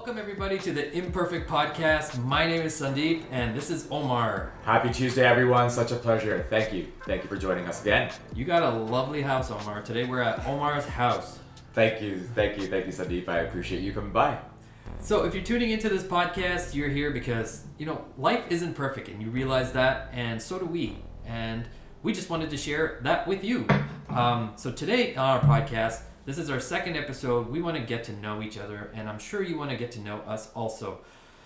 Welcome everybody to the Imperfect podcast. My name is Sundeep and this is Omar. Happy Tuesday, everyone. Such a pleasure. Thank you. Thank you for joining us again. You got a lovely house, Omar. Today we're at Omar's house. Thank you, Sundeep. I appreciate you coming by. So if you're tuning into this podcast, you're here because, life isn't perfect and you realize that, and so do we. And we just wanted to share that with you. So today on our podcast, this is our second episode. We want to get to know each other, and I'm sure you want to get to know us also.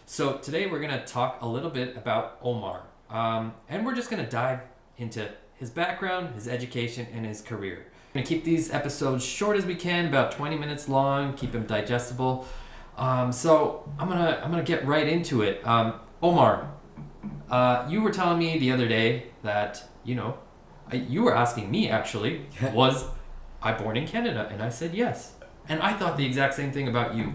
So today we're going to talk a little bit about Omar. And we're just going to dive into his background, his education, and his career. We're going to keep these episodes short as we can, about 20 minutes long, keep them digestible. So I'm gonna get right into it. Omar, you were telling me the other day that, you were asking me actually, was I born in Canada? And I said yes. And I thought the exact same thing about you.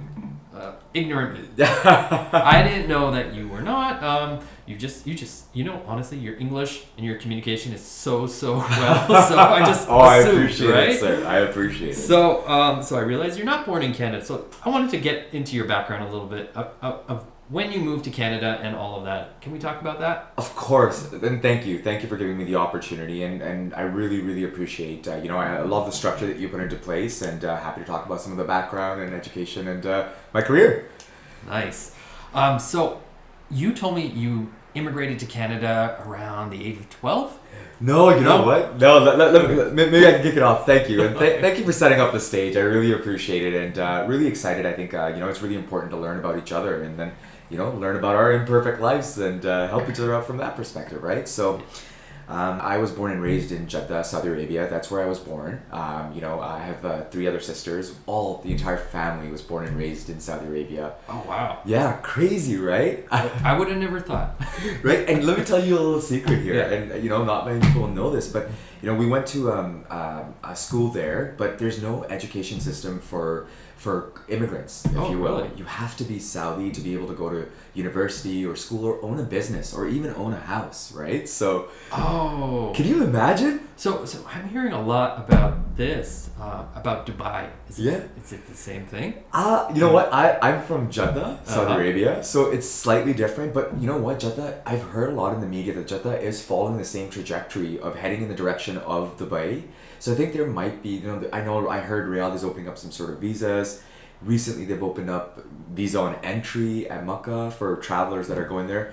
Ignorantly. I didn't know that you were not. You just, honestly, your English and your communication is so well. So I just assumed, I appreciate right? it, sir. I appreciate it. So I realized you're not born in Canada. So I wanted to get into your background a little bit of when you moved to Canada and all of that. Can we talk about that? Of course. And thank you. Thank you for giving me the opportunity. And I really appreciate, I love the structure that you put into place, and happy to talk about some of the background and education and my career. Nice. So you told me you immigrated to Canada around the age of 12? No, you know what? No, maybe I can kick it off. Thank you. And thank you for setting up the stage. I really appreciate it, and really excited. I think, it's really important to learn about each other, and then, learn about our imperfect lives and help each other out from that perspective, right? So I was born and raised in Jeddah, Saudi Arabia. That's where I was born. I have 3 other sisters. The entire family was born and raised in Saudi Arabia. Oh, wow. Yeah, crazy, right? I would have never thought. Right? And let me tell you a little secret here. Yeah. And, not many people know this, but, we went to a school there, but there's no education system for immigrants, if you will. Really? You have to be Saudi to be able to go to university or school or own a business or even own a house, right? So, can you imagine? So I'm hearing a lot about this, about Dubai. Is it the same thing? You know what? I'm from Jeddah, Saudi Uh-huh. Arabia, so it's slightly different. But you know what, Jeddah, I've heard a lot in the media that Jeddah is following the same trajectory of heading in the direction of Dubai. So I think there might be, I heard Riyadh is opening up some sort of visas. Recently, they've opened up visa on entry at Makkah for travelers that are going there.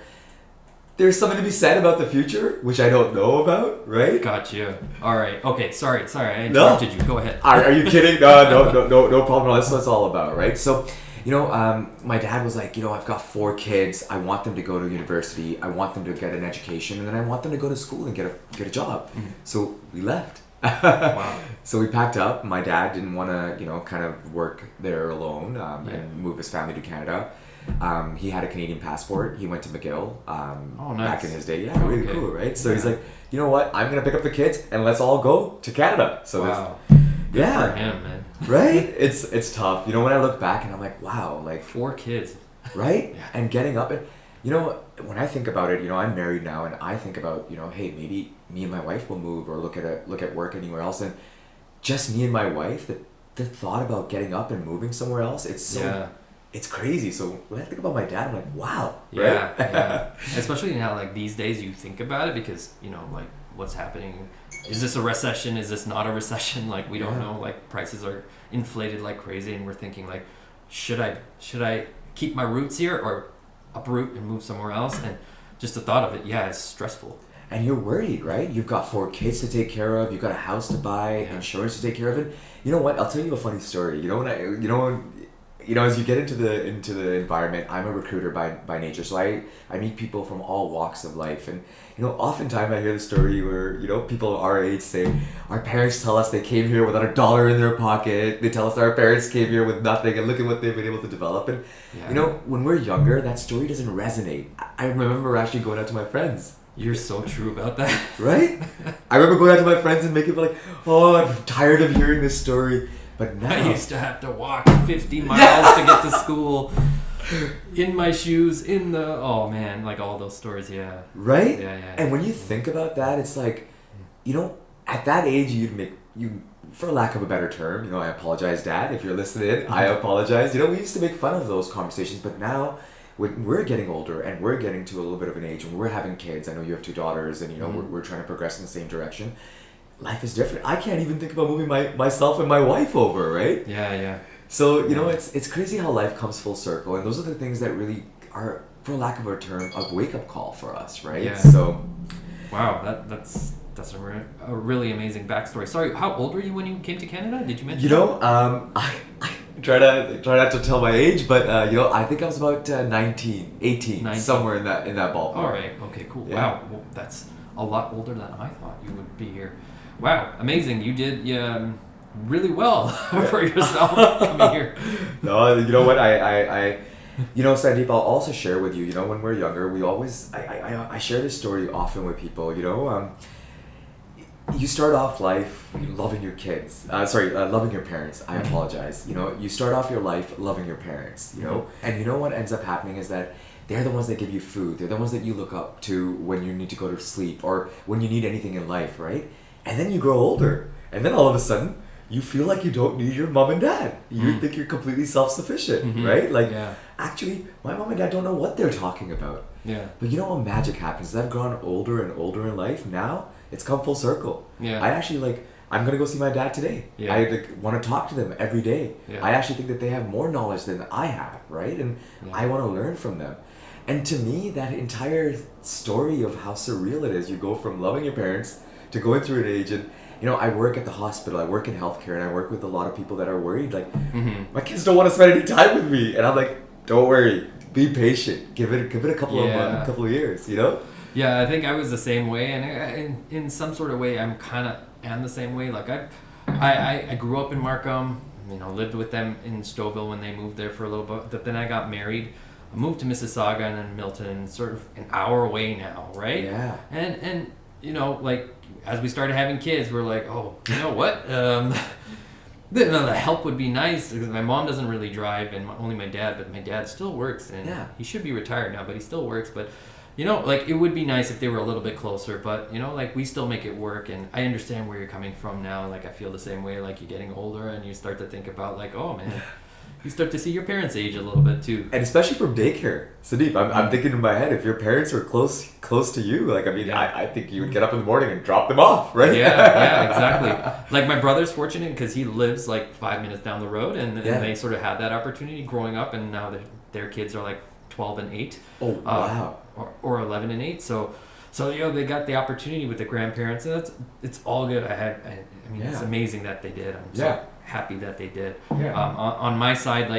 There's something to be said about the future, which I don't know about, right? Gotcha. All right. Okay. Sorry. I interrupted you. Go ahead. Are you kidding? No problem. That's what it's all about, right? So, my dad was like, I've got 4 kids. I want them to go to university. I want them to get an education, and then I want them to go to school and get a job. Mm-hmm. So we left. Wow. So we packed up. My dad didn't want to, kind of work there alone and move his family to Canada. He had a Canadian passport. He went to McGill Nice. back in his day. Yeah, really cool, right? So he's like, you know what? I'm going to pick up the kids and let's all go to Canada. So wow. Good for him, man. Right? It's tough. When I look back and I'm like, wow, like 4 kids. right? Yeah. And getting up and when I think about it, I'm married now, and I think about, hey, maybe me and my wife will move or look at work anywhere else, and just me and my wife, the thought about getting up and moving somewhere else, it's crazy. So when I think about my dad, I'm like, wow. Right? Yeah. Especially now, like these days, you think about it because like what's happening. Is this a recession? Is this not a recession? Like we don't know. Like prices are inflated like crazy, and we're thinking like, should I keep my roots here or uproot and move somewhere else? And just the thought of it, is stressful. And you're worried, right? You've got 4 kids to take care of. You've got a house to buy, insurance to take care of. And you know what? I'll tell you a funny story. As you get into the environment, I'm a recruiter by nature, so I meet people from all walks of life, and oftentimes I hear the story where people our age say our parents tell us they came here without $1 in their pocket. They tell us our parents came here with nothing, and look at what they've been able to develop. And when we're younger, that story doesn't resonate. I remember actually going out to my friends. You're so true about that. Right? I remember going out to my friends and making people like, oh, I'm tired of hearing this story. But now I used to have to walk 50 miles to get to school in my shoes, like all those stories, Right? Yeah. And when you think about that, it's like, at that age, you'd make for lack of a better term, I apologize, Dad, if you're listening. I apologize. We used to make fun of those conversations, but now when we're getting older and we're getting to a little bit of an age and we're having kids, I know you have 2 daughters, and we're trying to progress in the same direction. Life is different. I can't even think about moving myself and my wife over, right? Yeah. So it's crazy how life comes full circle, and those are the things that really are, for lack of a term, a wake up call for us, right? Yeah. So, wow, that's a really amazing backstory. Sorry, how old were you when you came to Canada? Did you mention? I try not to tell my age, but I think I was about 18, somewhere in that ballpark. All right. Okay. Cool. Yeah. Wow. Well, that's a lot older than I thought you would be here. Wow. Amazing. You did really well for yourself coming here. No, you know what? I Sandeep, I'll also share with you. When we're younger, we always I share this story often with people. You start off life loving your kids. Loving your parents. I apologize. You start off your life loving your parents. And what ends up happening is that they're the ones that give you food. They're the ones that you look up to when you need to go to sleep or when you need anything in life, right? And then you grow older, and then all of a sudden you feel like you don't need your mom and dad. You think you're completely self-sufficient, right? Actually, my mom and dad don't know what they're talking about. Yeah. But what magic happens? As I've grown older and older in life, now it's come full circle. Yeah. I actually I'm gonna go see my dad today. Yeah. I want to talk to them every day. Yeah. I actually think that they have more knowledge than I have, right? And I want to learn from them. And to me, that entire story of how surreal it is, you go from loving your parents to going through an age, and I work at the hospital, I work in healthcare, and I work with a lot of people that are worried, my kids don't want to spend any time with me, and I'm like, don't worry, be patient, give it a couple of years, Yeah, I think I was the same way, and in some sort of way, I'm kind of am the same way. I grew up in Markham, lived with them in Stouffville when they moved there for a little bit, but then I got married. I moved to Mississauga and then Milton, sort of an hour away now, right? Yeah. And as we started having kids, we're like, oh, you know what? The help would be nice because my mom doesn't really drive, and only my dad. But my dad still works, and he should be retired now, but he still works. But it would be nice if they were a little bit closer. But we still make it work, and I understand where you're coming from now. I feel the same way. You're getting older, and you start to think about oh man. You start to see your parents age a little bit too, and especially from daycare. Sundeep, I'm thinking in my head, if your parents were close to you, I think you would get up in the morning and drop them off, right? Yeah, exactly. My brother's fortunate because he lives 5 minutes down the road, and they sort of had that opportunity growing up, and now their kids are 12 and 8. Oh wow. Or 11 and 8. So they got the opportunity with the grandparents, and it's all good. It's amazing that they did. I'm so happy that they did. Yeah. On my side,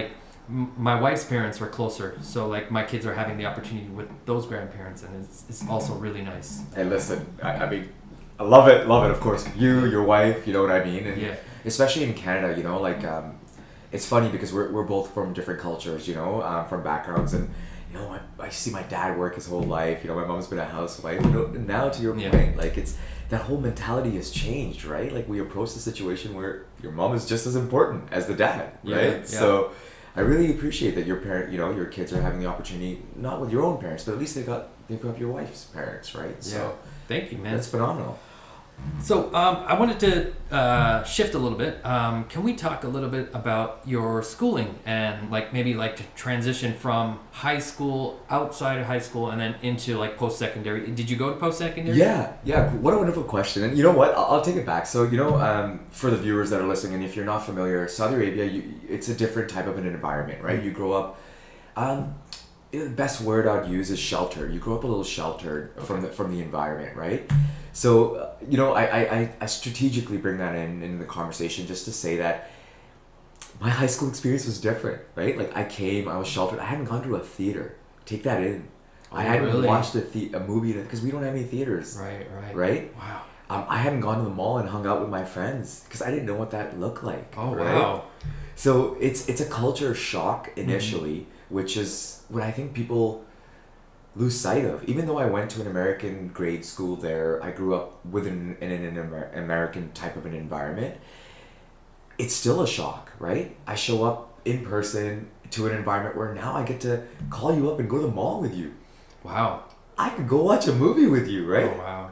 my wife's parents were closer, so my kids are having the opportunity with those grandparents, and it's also really nice. And listen, I love it, of course. You, your wife, you know what I mean? And especially in Canada, it's funny because we're both from different cultures, from backgrounds, and I see my dad work his whole life. My mom's been a housewife. Now to your point, it's that whole mentality has changed, right? We approach the situation where your mom is just as important as the dad, right? Yeah. So I really appreciate that your parent, your kids are having the opportunity, not with your own parents, but at least they've got your wife's parents, right? So thank you, man. That's phenomenal. So I wanted to shift a little bit. Can we talk a little bit about your schooling and maybe to transition from high school, outside of high school, and then into post-secondary? Did you go to post-secondary? Yeah. What a wonderful question. And you know what? I'll take it back. So for the viewers that are listening, and if you're not familiar, Saudi Arabia, it's a different type of an environment, right? You grow up. The best word I'd use is sheltered. You grow up a little sheltered from the environment, right? So, I strategically bring that in the conversation just to say that my high school experience was different, right? I was sheltered. I hadn't gone to a theater. Take that in. Oh, I hadn't really? watched a movie because we don't have any theaters. Right? Wow. I hadn't gone to the mall and hung out with my friends because I didn't know what that looked like. Oh, right? wow. So it's a culture shock initially, which is what I think people lose sight of. Even though I went to an American grade school there, I grew up within an American type of an environment, it's still a shock, right? I show up in person to an environment where now I get to call you up and go to the mall with you. Wow. I could go watch a movie with you, right? Oh, wow.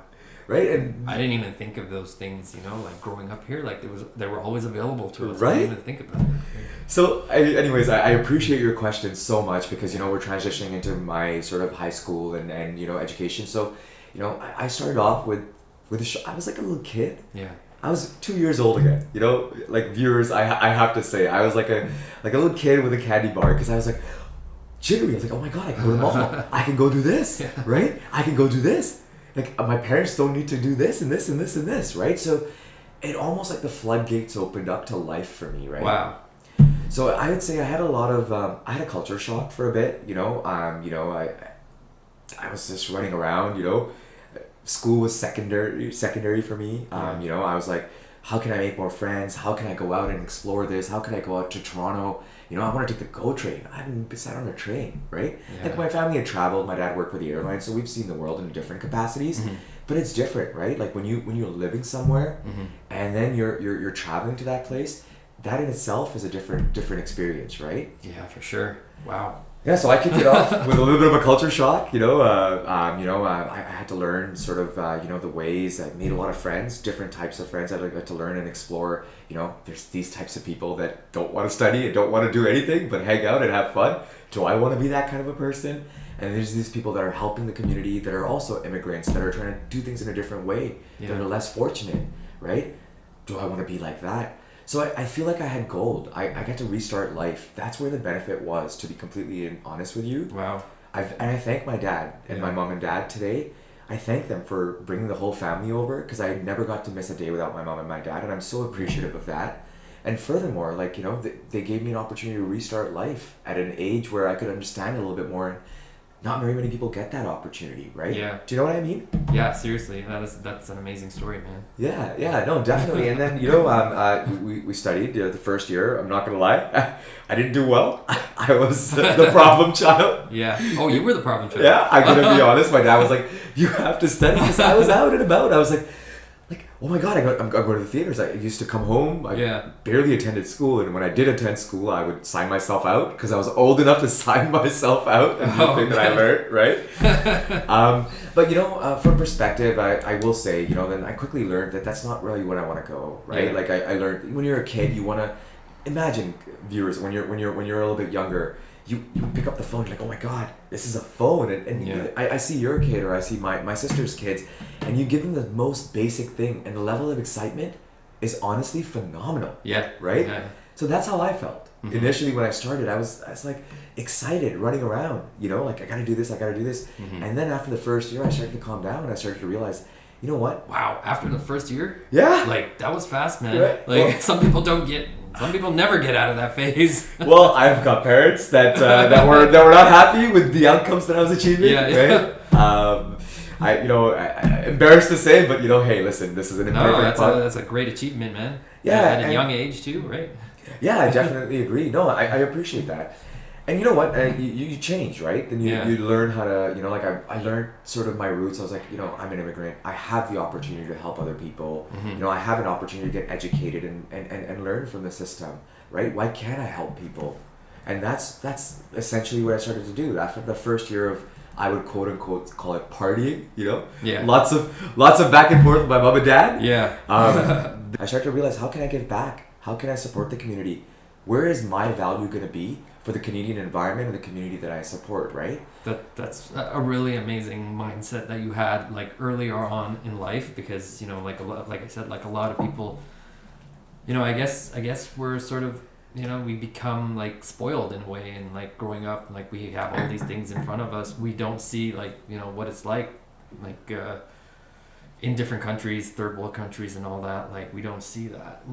right? And I didn't even think of those things, you know, like growing up here, like they were always available to us. Right? I didn't even think about it. So, anyways, I appreciate your question so much because, you know, we're transitioning into my sort of high school and you know, education. So, you know, I started off with I was like a little kid. Yeah. I was 2 years old again, you know, like viewers, I have to say, I was like a little kid with a candy bar because I was like, jittery. I was like, oh my God, I can go to the mall. I can go do this, Yeah. right? I can go do this. Like my parents don't need to do this and this and this and this, right? So it almost like the floodgates opened up to life for me, right? Wow. So I would say I had a lot of, I had a culture shock for a bit, you know, I was just running around, you know, school was secondary for me. You know, I was like, how can I make more friends? How can I go out and explore this? How can I go out to Toronto? You know, I want to take the GO train. I haven't been sat on a train, right? Yeah. Like my family had traveled. My dad worked for the airline, so we've seen the world in different capacities. Mm-hmm. But it's different, right? Like when you're living somewhere, Mm-hmm. and then you're traveling to that place. That in itself is a different experience, right? Yeah, for sure. Wow. Yeah, so I kicked it off with a little bit of a culture shock. You know, I had to learn sort of, you know, the ways. I made a lot of friends, different types of friends. I got to learn and explore. You know, there's these types of people that don't want to study and don't want to do anything but hang out and have fun. Do I want to be that kind of a person? And there's these people that are helping the community that are also immigrants that are trying to do things in a different way, that Yeah. are less fortunate, right? Do I want to be like that? So I feel like I had gold. I got to restart life. That's where the benefit was, to be completely honest with you. Wow. I thank my dad and my mom and dad today. I thank them for bringing the whole family over because I never got to miss a day without my mom and my dad, and I'm so appreciative of that. And furthermore, like, you know, they gave me an opportunity to restart life at an age where I could understand a little bit more. And not very many people get that opportunity, right? Yeah. Do you know what I mean? Yeah, seriously, that's an amazing story, man. Yeah, no, definitely. And then, you know, we studied the first year. I'm not gonna lie, I didn't do well. I was the problem child. Yeah. Oh, you were the problem child. Yeah, I'm gonna be honest. My dad was like, "You have to study," because I was out and about. I was like, oh my God, I'm going to the theaters. I used to come home. I barely attended school, and when I did attend school, I would sign myself out because I was old enough to sign myself out. And the thing that I learned, right? But you know, from perspective, I will say, you know, then I quickly learned that that's not really what I want to go, right? Yeah. Like I learned when you're a kid, you want to imagine, viewers, when you're a little bit younger. You pick up the phone, you're like, oh my God, this is a phone. And I see your kid, or I see my sister's kids, and you give them the most basic thing, and the level of excitement is honestly phenomenal. Yeah. Right? Yeah. So that's how I felt. Mm-hmm. Initially when I started, I was like excited, running around, you know, like I gotta do this. Mm-hmm. And then after the first year, I started to calm down, and I started to realize, you know what? Wow. After the first year? Yeah. Like, that was fast, man. Right. Like, Well, some people never get out of that phase. well, I've got parents that were not happy with the outcomes that I was achieving. Yeah. Right? I embarrassed to say, but you know, hey, listen, this is an imperfect. That's a great achievement, man. Yeah, At a young age too, right? Yeah, I definitely agree. No, I appreciate that. And you know what? You change, right? Then you learn how to, you know, like I learned sort of my roots. I was like, you know, I'm an immigrant. I have the opportunity to help other people. Mm-hmm. You know, I have an opportunity to get educated and learn from the system, right? Why can't I help people? And that's essentially what I started to do. After the first year of, I would quote unquote call it partying, you know? Yeah. Lots of back and forth with my mom and dad. Yeah. I started to realize, how can I give back? How can I support the community? Where is my value going to be for the Canadian environment and the community that I support, right? That's a really amazing mindset that you had, like, earlier on in life, because, you know, like I said, like a lot of people, you know, I guess we're sort of, you know, we become like spoiled in a way, and like growing up, like we have all these things in front of us. We don't see, like, you know, what it's like in different countries, third world countries and all that. Like, we don't see that.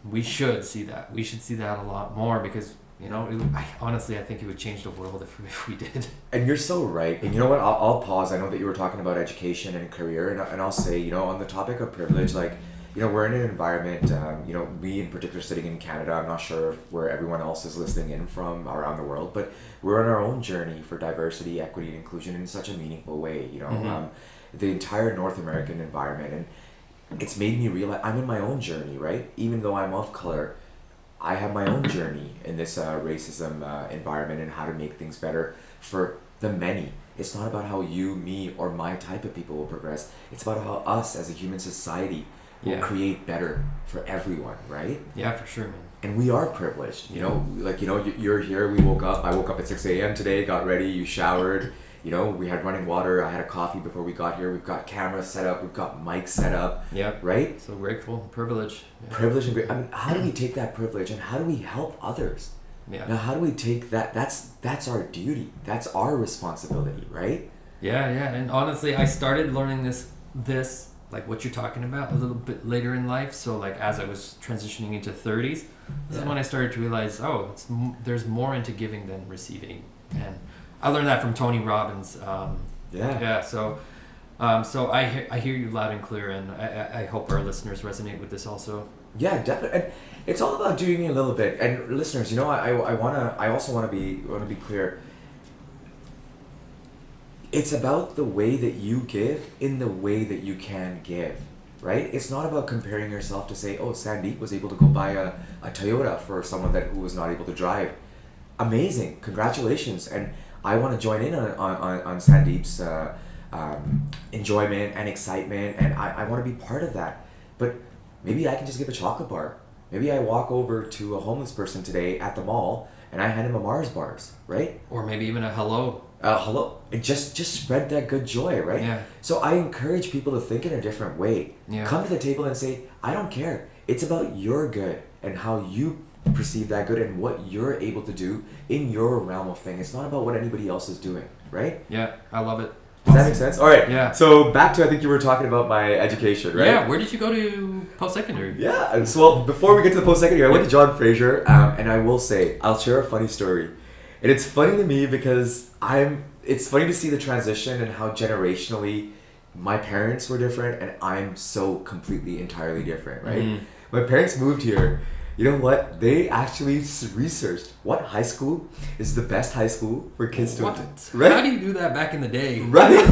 We should see that. We should see that a lot more, because, you know, honestly, I think it would change the world if we did. And you're so right. And you know what? I'll pause. I know that you were talking about education and career, and I'll say, you know, on the topic of privilege, like, you know, we're in an environment, you know, me in particular sitting in Canada, I'm not sure where everyone else is listening in from around the world, but we're on our own journey for diversity, equity, and inclusion in such a meaningful way, you know. Mm-hmm. The entire North American environment, and it's made me realize I'm in my own journey, right? Even though I'm of color, I have my own journey in this racism environment, and how to make things better for the many. It's not about how you, me, or my type of people will progress. It's about how us as a human society will create better for everyone, right? Yeah, for sure, man. And we are privileged, you know, like, you know, you're here, I woke up at 6 a.m. today, got ready, you showered, you know, we had running water, I had a coffee before we got here, we've got cameras set up, we've got mics set up, right? So grateful, privilege. Yeah. Privilege and great. I mean, how do we take that privilege and how do we help others? Yeah. Now, how do we take that? That's our duty. That's our responsibility, right? Yeah, and honestly, I started learning this like what you're talking about a little bit later in life. So like as I was transitioning into 30s, this is when I started to realize, there's more into giving than receiving, and I learned that from Tony Robbins. So I hear you loud and clear, and I hope our listeners resonate with this also. Yeah, definitely. And it's all about doing a little bit. And listeners, you know, I also want to be clear. It's about the way that you give in the way that you can give, right? It's not about comparing yourself to say, oh, Sundeep was able to go buy a Toyota for someone who was not able to drive. Amazing, congratulations. And I want to join in on Sundeep's enjoyment and excitement, and I want to be part of that. But maybe I can just give a chocolate bar. Maybe I walk over to a homeless person today at the mall and I hand him a Mars bars, right? Or maybe even a hello. Hello. And just spread that good joy, right? Yeah. So I encourage people to think in a different way. Yeah. Come to the table and say, I don't care. It's about your good and how you perceive that good and what you're able to do in your realm of thing. It's not about what anybody else is doing, right? Yeah, I love it. Does that make sense? All right. Yeah. So back to, I think you were talking about my education, right? Yeah. Where did you go to post-secondary? Yeah. So well, before we get to the post-secondary, I went to John Fraser, and I will say, I'll share a funny story. And it's funny to me because it's funny to see the transition and how generationally my parents were different and I'm so completely, entirely different, right? Mm-hmm. My parents moved here. You know what? They actually researched what high school is the best high school for kids to attend. Right? How do you do that back in the day? Right?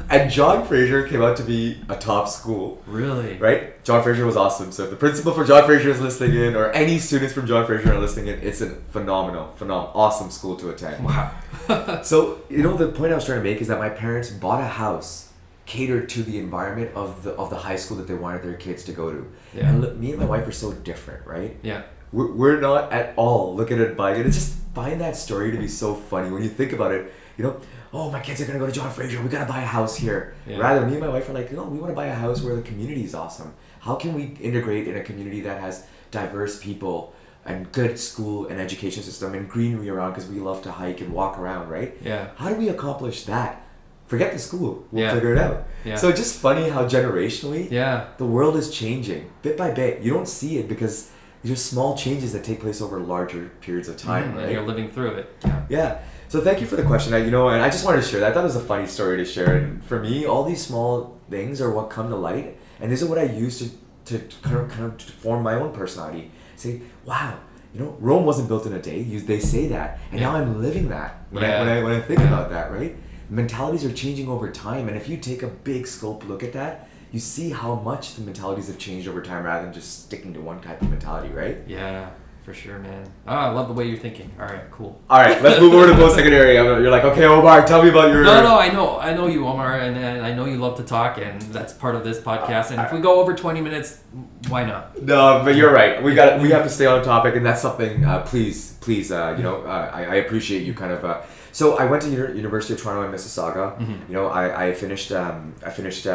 And John Fraser came out to be a top school. Really? Right? John Fraser was awesome. So if the principal for John Fraser is listening in, or any students from John Fraser are listening in, it's a phenomenal, awesome school to attend. Wow. So, you know, the point I was trying to make is that my parents bought a house catered to the environment of the high school that they wanted their kids to go to. Yeah. And look, me and my wife are so different, right? Yeah. We're not at all looking at buying it. I just find that story to be so funny when you think about it. You know, oh, my kids are going to go to John Fraser. We got to buy a house here. Yeah. Rather, me and my wife are like, no, we want to buy a house where the community is awesome. How can we integrate in a community that has diverse people and good school and education system and greenery around because we love to hike and walk around, right? Yeah. How do we accomplish that? Forget the school. We'll figure it out. Yeah. So it's just funny how generationally the world is changing bit by bit. You don't see it because there's small changes that take place over larger periods of time, right? And you're living through it. Yeah. So thank you for the question. And I just wanted to share that. I thought it was a funny story to share. And for me, all these small things are what come to light. And these are what I use to kind of form my own personality. Say, wow, Rome wasn't built in a day. They say that. And now I'm living that when I think about that, right? Mentalities are changing over time, and if you take a big scope look at that, you see how much the mentalities have changed over time rather than just sticking to one type of mentality, right? Yeah, for sure, man. Oh, I love the way you're thinking. All right, cool. All right, let's move over to post-secondary. You're like, okay, Omar, tell me about your... No, I know you, Omar, and I know you love to talk, and that's part of this podcast, and if we go over 20 minutes, why not? No, but you're right. We have to stay on topic, and that's something, please, I appreciate you kind of... So I went to University of Toronto in Mississauga. Mm-hmm. I finished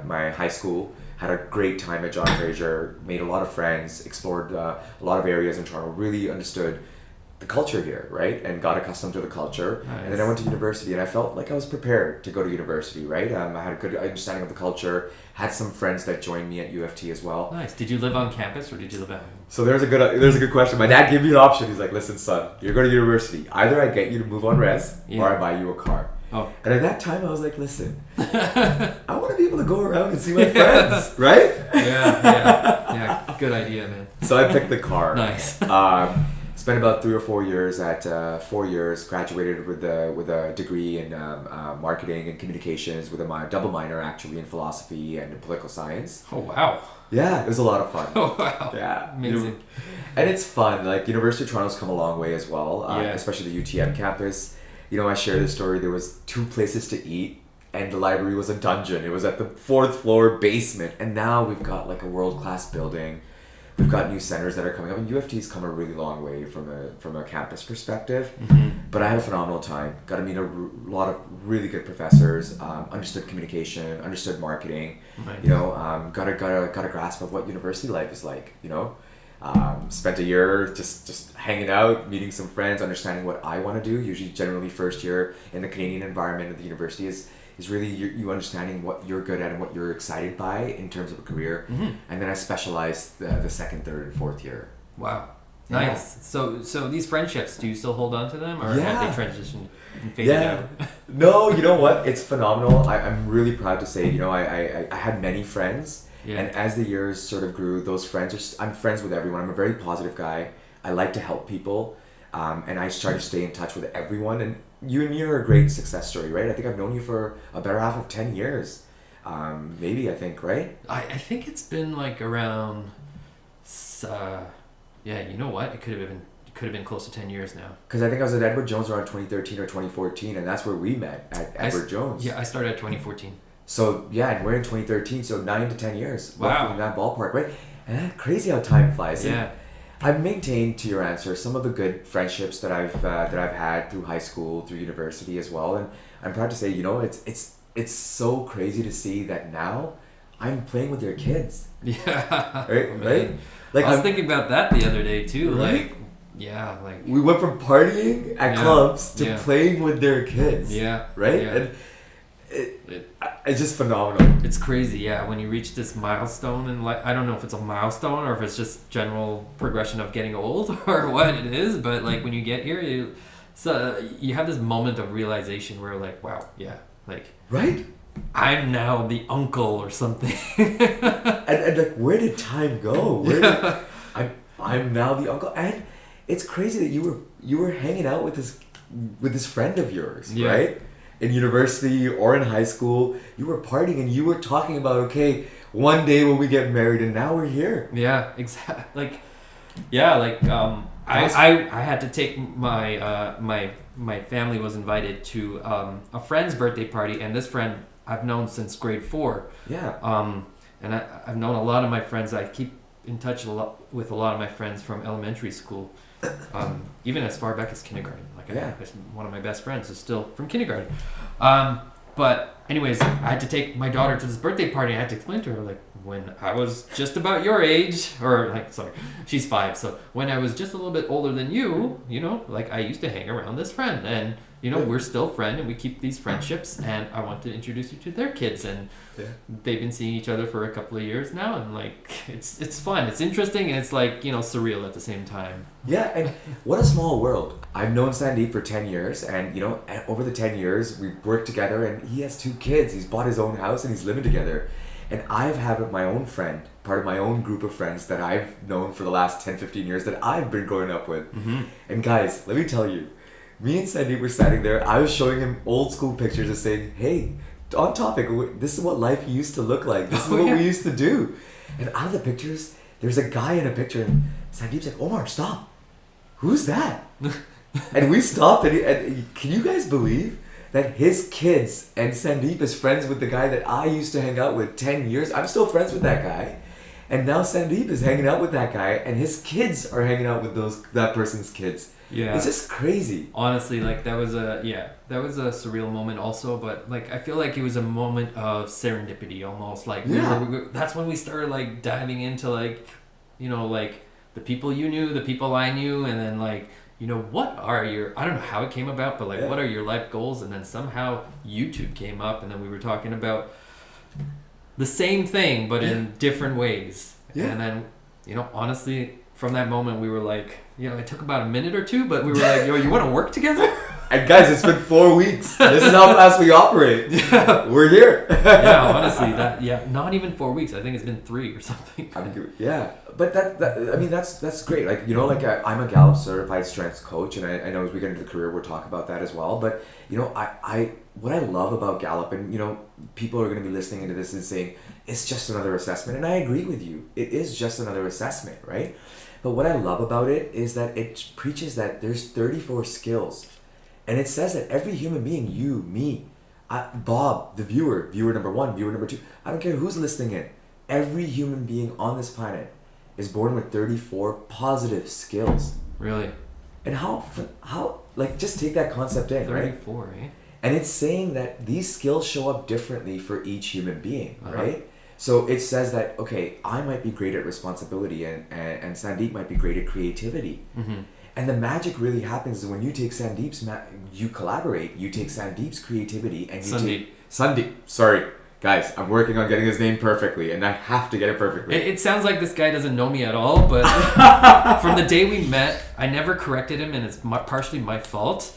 my high school, had a great time at John Fraser, made a lot of friends, explored a lot of areas in Toronto, really understood the culture here, right? And got accustomed to the culture. Nice. And then I went to university and I felt like I was prepared to go to university, right? I had a good understanding of the culture, had some friends that joined me at U of T as well. Nice. Did you live on campus or did you live at home? So there's a good question. My dad gave me an option. He's like, listen, son, you're going to university. Either I get you to move on res or I buy you a car. Oh. And at that time I was like, listen, I want to be able to go around and see my friends, right? Yeah. Good idea, man. So I picked the car. Nice. Spent about 3 or 4 years at 4 years, graduated with a degree in marketing and communications with a double minor actually in philosophy and political science. Oh, wow. Yeah, it was a lot of fun. Oh, wow. Yeah. Amazing. And it's fun. Like, University of Toronto's come a long way as well, especially the UTM campus. I share this story. There was 2 places to eat, and the library was a dungeon. It was at the 4th floor basement, and now we've got like a world-class building. We've got new centers that are coming up, and UFT's come a really long way from a campus perspective. But I had a phenomenal time. Got to meet a lot of really good professors. Understood communication, understood marketing. Right. Got a grasp of what university life is like. Spent a year just hanging out, meeting some friends, understanding what I want to do. Usually, generally, first year in the Canadian environment of the university is really you understanding what you're good at and what you're excited by in terms of a career. And then I specialized the second, third, and fourth year. Wow. Nice. So these friendships, do you still hold on to them, or have they transitioned and faded out? No, you know what? It's phenomenal. I'm really proud to say, I had many friends. Yeah. And as the years sort of grew, those friends I'm friends with everyone. I'm a very positive guy. I like to help people. And I try to stay in touch with everyone. And you're a great success story, right? I think I've known you for a better half of 10 years. Maybe, I think, right? I think it's been like around, you know what? It could have been close to 10 years now. Because I think I was at Edward Jones around 2013 or 2014, and that's where we met, at Edward Jones. Yeah, I started at 2014. So, and we're in 2013, so 9 to 10 years. Wow. Roughly in that ballpark, right? And crazy how time flies. Yeah. I've maintained, to your answer, some of the good friendships that I've had through high school, through university as well, and I'm proud to say, it's so crazy to see that now I'm playing with your kids. Yeah. Right? Like I was thinking about that the other day too. Right? Like we went from partying at clubs to playing with their kids. Yeah. Right? Yeah. And it's just phenomenal. It's crazy, when you reach this milestone in life. I don't know if it's a milestone or if it's just general progression of getting old or what it is, but like when you get here, you have this moment of realization where like, wow, right? I'm now the uncle or something. and like, where did time go? I'm now the uncle, and it's crazy that you were hanging out with this friend of yours, right? In university or in high school, you were partying and you were talking about, okay, one day when we get married, and now we're here. Yeah, exactly. I had to take my family was invited to a friend's birthday party, and this friend I've known since grade 4. Yeah. And I've known a lot of my friends. I keep in touch with a lot of my friends from elementary school, even as far back as kindergarten. One of my best friends is still from kindergarten. But anyways, I had to take my daughter to this birthday party. I had to explain to her, like, when I was just about your age, she's 5. So when I was just a little bit older than you, I used to hang around this friend, and we're still friends, and we keep these friendships, and I want to introduce you to their kids, and they've been seeing each other for a couple of years now, and it's fun, it's interesting, and it's surreal at the same time. Yeah, and what a small world. I've known Sundeep for 10 years, and over the 10 years we've worked together, and he has 2 kids. He's bought his own house and he's living together. And I've had my own friend, part of my own group of friends that I've known for the last 10, 15 years that I've been growing up with. And guys, let me tell you, me and Sundeep were standing there. I was showing him old school pictures and saying, hey, on topic, this is what life used to look like. This is what we used to do. And out of the pictures, there's a guy in a picture, and Sundeep's like, Omar, stop. Who's that? And we stopped, and can you guys believe that his kids and Sundeep is friends with the guy that I used to hang out with 10 years? I'm still friends with that guy. And now Sundeep is hanging out with that guy, and his kids are hanging out with that person's kids. Yeah. It's just crazy. Honestly, that was a surreal moment also, but I feel like it was a moment of serendipity almost. That's when we started diving into the people you knew, the people I knew, and then what are your, I don't know how it came about, but what are your life goals? And then somehow YouTube came up, and then we were talking about the same thing, but in different ways. Yeah. And then, honestly, from that moment, we were it took about a minute or two, but we were like, yo, you want to work together? And guys, it's been 4 weeks. This is how fast we operate. Yeah. We're here. Yeah, honestly, not even 4 weeks. I think it's been 3 or something. But that's great. I'm a Gallup certified strengths coach, and I know as we get into the career, we'll talk about that as well. But what I love about Gallup, and people are going to be listening into this and saying it's just another assessment, and I agree with you. It is just another assessment, right? But what I love about it is that it preaches that there's 34 skills. And it says that every human being, you, me, Bob, the viewer number 1, viewer number 2, I don't care who's listening in, every human being on this planet is born with 34 positive skills. Really? And how like, just take that concept in, 34, right? eh? And it's saying that these skills show up differently for each human being, right? So it says that, okay, I might be great at responsibility and Sundeep might be great at creativity. Mm-hmm. And the magic really happens is when you take Sundeep's, you collaborate, you take Sundeep's creativity and you take... Sundeep. Sorry, guys, I'm working on getting his name perfectly and I have to get it perfectly. It sounds like this guy doesn't know me at all, but from the day we met, I never corrected him and it's partially my fault.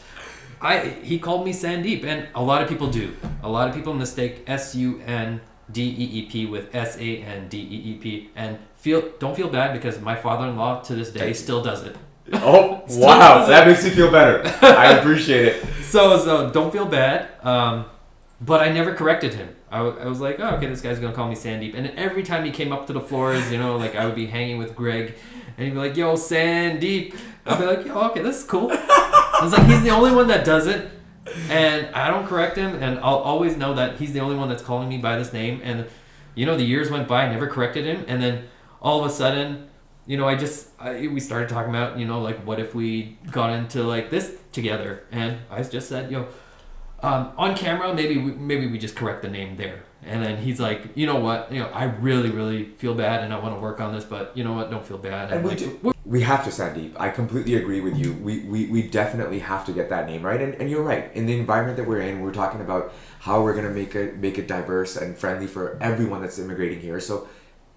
He called me Sundeep, and a lot of people do. A lot of people mistake Sundeep with Sandeep, and don't feel bad because my father-in-law to this day still does it. Oh, wow, that makes me feel better. I appreciate it. So don't feel bad. But I never corrected him. I was like, oh, okay, this guy's gonna call me Sundeep. And every time he came up to the floors, like I would be hanging with Greg, and he'd be like, yo, Sundeep. I'd be like, yo, okay, this is cool. I was like, he's the only one that does it, and I don't correct him, and I'll always know that he's the only one that's calling me by this name. And the years went by, I never corrected him, and then all of a sudden, we started talking about, like, what if we got into like this together, and I just said, on camera, maybe we just correct the name there. And then he's like, you know what, I really, really feel bad and I want to work on this, but you know what, don't feel bad. And we have to, Sundeep. I completely agree with you. We definitely have to get that name right. And you're right. In the environment that we're in, we're talking about how we're going to make it diverse and friendly for everyone that's immigrating here. So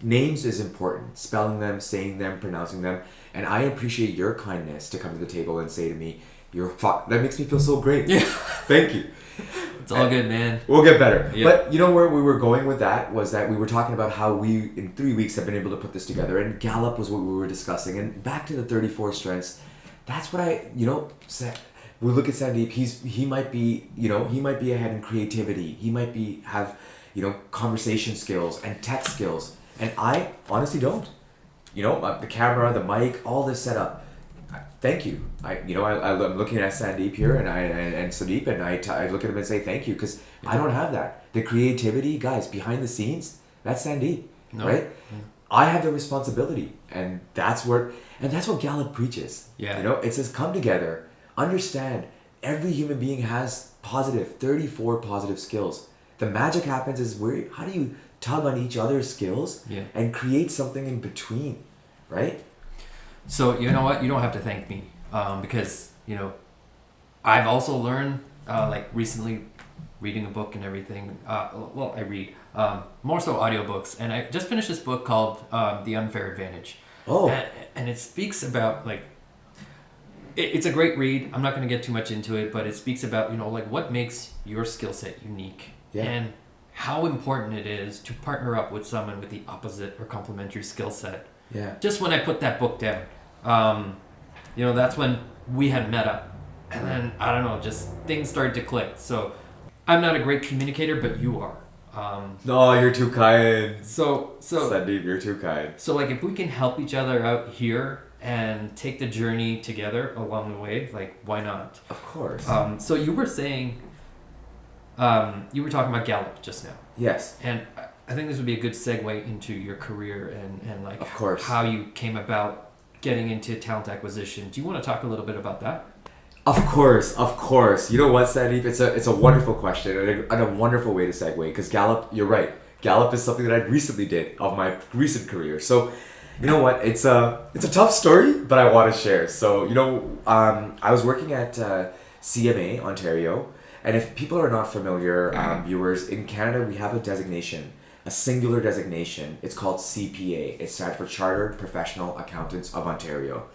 names is important. Spelling them, saying them, pronouncing them. And I appreciate your kindness to come to the table and say to me, that makes me feel so great. Yeah. Thank you. It's all good, man. We'll get better. Yeah. But where we were going with that was that we were talking about how we, in 3 weeks, have been able to put this together. And Gallup was what we were discussing. And back to the 34 strengths, that's what said. We look at Sundeep, he might be ahead in creativity. He might have conversation skills and tech skills. And I honestly don't. The camera, the mic, all this setup. Thank you. I'm looking at Sundeep here and Sundeep, and I look at him and say thank you because I don't have that. The creativity, guys, behind the scenes, that's Sundeep, right? Yeah. I have the responsibility, and that's what Gallup preaches. Yeah. It says come together, understand. Every human being has 34 positive skills. The magic happens is how do you tug on each other's skills and create something in between, right? So you know what? You don't have to thank me because I've also learned like recently reading a book and everything. I read more so audiobooks, and I just finished this book called The Unfair Advantage. Oh, and it speaks about like it's a great read. I'm not going to get too much into it, but it speaks about like what makes your skill set unique and how important it is to partner up with someone with the opposite or complementary skill set. Yeah. Just when I put that book down. That's when we had met up, and then I don't know, just things started to click. So I'm not a great communicator, but you are. No, you're too kind. So Sundeep, you're too kind. So like, if we can help each other out here and take the journey together along the way, like why not? Of course. So you were saying, you were talking about Gallup just now. Yes. And I think this would be a good segue into your career and like of course. How you came about getting into talent acquisition. Do you want to talk a little bit about that? Of course. You know what, Sundeep? It's a wonderful question and a wonderful way to segue because Gallup, you're right. Gallup is something that I recently did of my recent career. So, you know what? It's a tough story, but I want to share. So, I was working at CMA, Ontario, and if people are not familiar, viewers, in Canada we have a designation. A singular designation. It's called CPA. It stands for Chartered Professional Accountants of Ontario.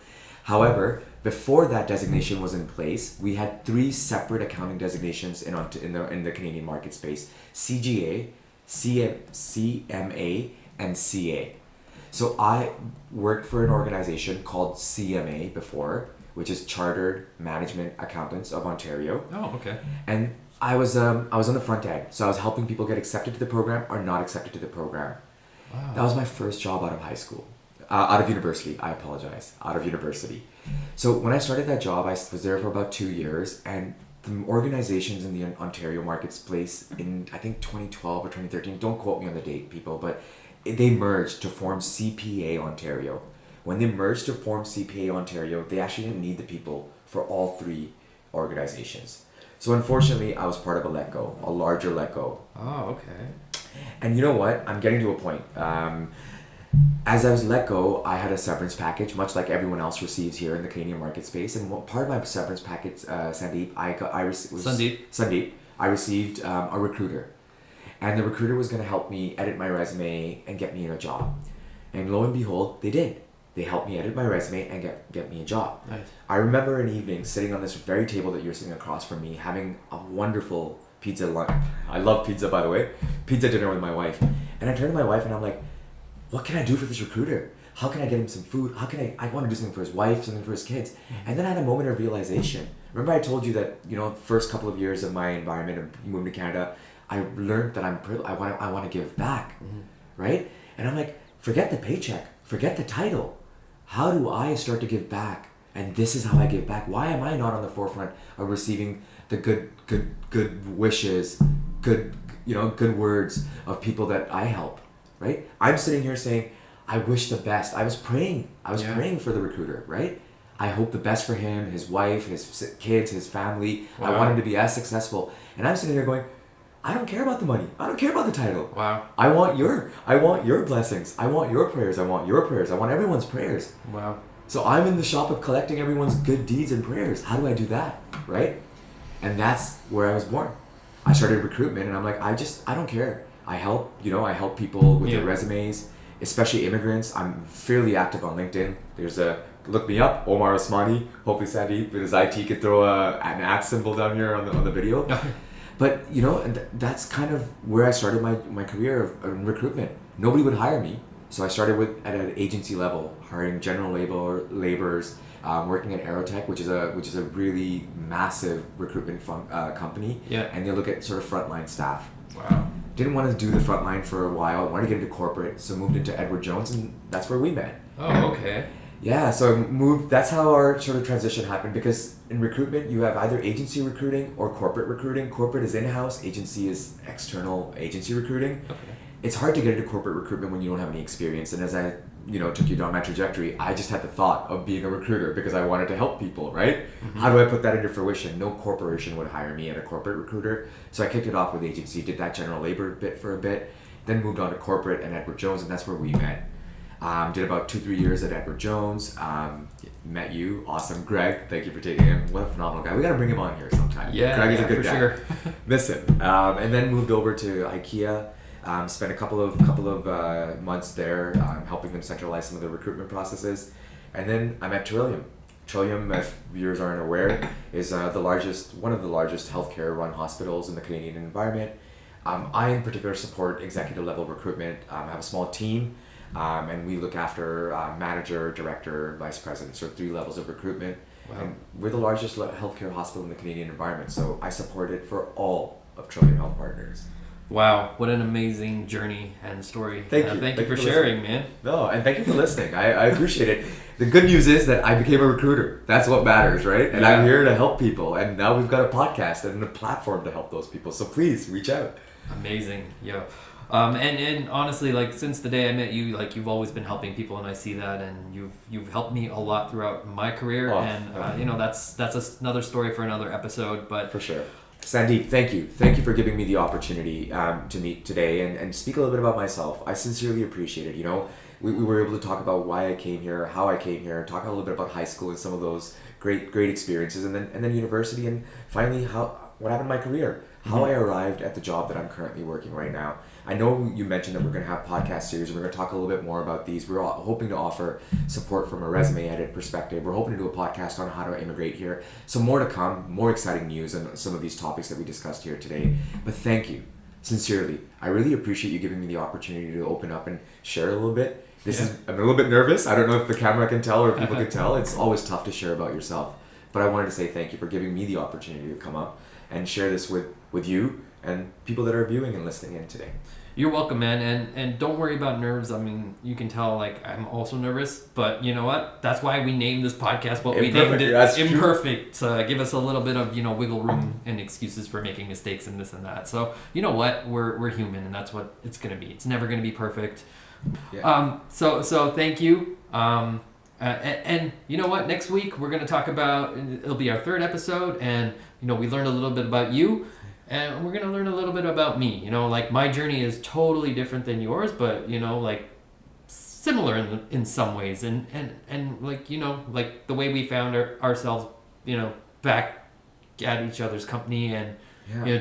However, before that designation was in place, we had 3 separate accounting designations in the Canadian market space: CGA, CMA, and CA. So I worked for an organization called CMA before, which is Chartered Management Accountants of Ontario. Oh, okay. And I was on the front end, so I was helping people get accepted to the program or not accepted to the program. Wow. That was my first job out of high school, out of university. I apologize, out of university. So when I started that job, I was there for about 2 years, and the organizations in the Ontario marketplace in, I think, 2012 or 2013, don't quote me on the date, people, but they merged to form CPA Ontario. When they merged to form CPA Ontario, they actually didn't need the people for all three organizations. So unfortunately, I was part of a let go, a larger let go. Oh, okay. And you know what? I'm getting to a point. As I was let go, I had a severance package, much like everyone else receives here in the Canadian market space. And part of my severance package, Sundeep, I received a recruiter. And the recruiter was going to help me edit my resume and get me a job. And lo and behold, they did. They helped me edit my resume and get me a job. Nice. I remember an evening sitting on this very table that you're sitting across from me, having a wonderful pizza lunch. I love pizza, by the way. Pizza dinner with my wife. And I turned to my wife and I'm like, what can I do for this recruiter? How can I get him some food? How can I want to do something for his wife, something for his kids. And then I had a moment of realization. Remember I told you that, first couple of years of my environment of moving to Canada, I learned that I want to give back, right? And I'm like, forget the paycheck, forget the title. How do I start to give back? And this is how I give back. Why am I not on the forefront of receiving the good wishes, good words of people that I help, right? I'm sitting here saying, I wish the best. I was praying for the recruiter, right? I hope the best for him, his wife, his kids, his family. Wow. I want him to be as successful. And I'm sitting there going, I don't care about the money. I don't care about the title. Wow. I want your blessings. I want your prayers. I want your prayers. I want everyone's prayers. Wow. So I'm in the shop of collecting everyone's good deeds and prayers. How do I do that? Right? And that's where I was born. I started recruitment and I'm like, I don't care. I help people with their resumes, especially immigrants. I'm fairly active on LinkedIn. Look me up, Omar Osmani. Hopefully Sundeep with his IT could throw an @ symbol down here on the video. But, and that's kind of where I started my career of recruitment. Nobody would hire me. So I started at an agency level, hiring general laborers, working at Aerotech, which is a really massive recruitment company. Yeah. And they look at sort of frontline staff. Wow. Didn't want to do the frontline for a while. Wanted to get into corporate, so moved into Edward Jones, and that's where we met. Oh, okay. Yeah, so I moved. That's how our sort of transition happened, because in recruitment you have either agency recruiting or corporate recruiting. Corporate is in-house, agency is external agency recruiting. Okay. It's hard to get into corporate recruitment when you don't have any experience. And as I, took you down my trajectory, I just had the thought of being a recruiter because I wanted to help people, right? Mm-hmm. How do I put that into fruition? No corporation would hire me as a corporate recruiter. So I kicked it off with agency, did that general labor bit for a bit, then moved on to corporate and Edward Jones, and that's where we met. Did about 2-3 years at Edward Jones. Met you, awesome. Greg, thank you for taking him. What a phenomenal guy. We got to bring him on here sometime. Yeah, Greg is a good guy. Sure. Miss him. And then moved over to IKEA. Spent a couple of months there, helping them centralize some of the recruitment processes. And then I'm at Trillium. Trillium, if viewers aren't aware, is one of the largest healthcare run hospitals in the Canadian environment. I in particular support executive level recruitment. I have a small team. And we look after manager, director, vice president, so 3 levels of recruitment. Wow. And we're the largest healthcare hospital in the Canadian environment, so I support it for all of Trillium Health Partners. Wow, what an amazing journey and story. Thank you. Thank you for sharing, man. No, and thank you for listening. I appreciate it. The good news is that I became a recruiter. That's what matters, right? And I'm here to help people. And now we've got a podcast and a platform to help those people. So please reach out. Amazing. Yeah. And honestly, like, since the day I met you, like, you've always been helping people, and I see that, and you've helped me a lot throughout my career. That's another story for another episode. But for sure. Sundeep, thank you for giving me the opportunity to meet today and speak a little bit about myself. I sincerely appreciate it. We were able to talk about why I came here, how I came here, talk a little bit about high school and some of those great experiences, and then university, and finally what happened in my career, how I arrived at the job that I'm currently working right now. I know you mentioned that we're going to have podcast series, and we're going to talk a little bit more about these. We're all hoping to offer support from a resume edit perspective. We're hoping to do a podcast on how to immigrate here. So more to come, more exciting news on some of these topics that we discussed here today. But thank you, sincerely. I really appreciate you giving me the opportunity to open up and share a little bit. I'm a little bit nervous. I don't know if the camera can tell or people can tell. It's always tough to share about yourself. But I wanted to say thank you for giving me the opportunity to come up and share this with you and people that are viewing and listening in today. You're welcome, man. And don't worry about nerves. I mean, you can tell, like, I'm also nervous. But you know what? That's why we named this podcast what we named it. That's Imperfect. Give us a little bit of, wiggle room and excuses for making mistakes and this and that. So, you know what? We're human, and that's what it's going to be. It's never going to be perfect. Yeah. So thank you. And you know what? Next week, we're going to talk about, it'll be our third episode. And, we learned a little bit about you. And we're going to learn a little bit about me. Like, my journey is totally different than yours, but, like, similar in some ways. And like, like the way we found ourselves, back at each other's company and,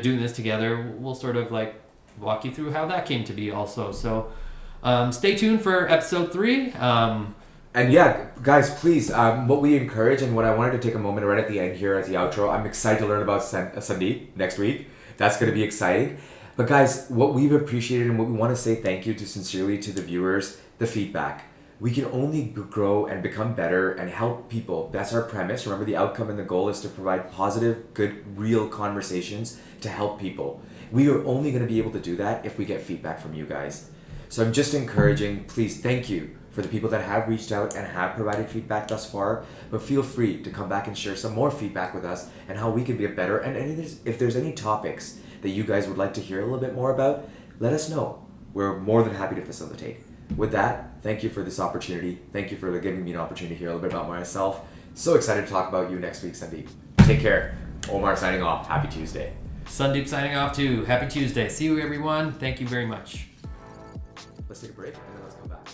doing this together, we'll sort of, like, walk you through how that came to be also. So stay tuned for episode 3. And yeah, guys, please, what we encourage and what I wanted to take a moment right at the end here as the outro, I'm excited to learn about Sundeep next week. That's going to be exciting. But guys, what we've appreciated and what we want to say thank you to sincerely to the viewers, the feedback. We can only grow and become better and help people. That's our premise. Remember, the outcome and the goal is to provide positive, good, real conversations to help people. We are only going to be able to do that if we get feedback from you guys. So I'm just encouraging, please, thank you for the people that have reached out and have provided feedback thus far, but feel free to come back and share some more feedback with us and how we can be better. And if there's any topics that you guys would like to hear a little bit more about, let us know. We're more than happy to facilitate. With that, thank you for this opportunity. Thank you for giving me an opportunity to hear a little bit about myself. So excited to talk about you next week, Sundeep. Take care. Omar signing off. Happy Tuesday. Sundeep signing off too. Happy Tuesday. See you, everyone. Thank you very much. Let's take a break and then let's come back.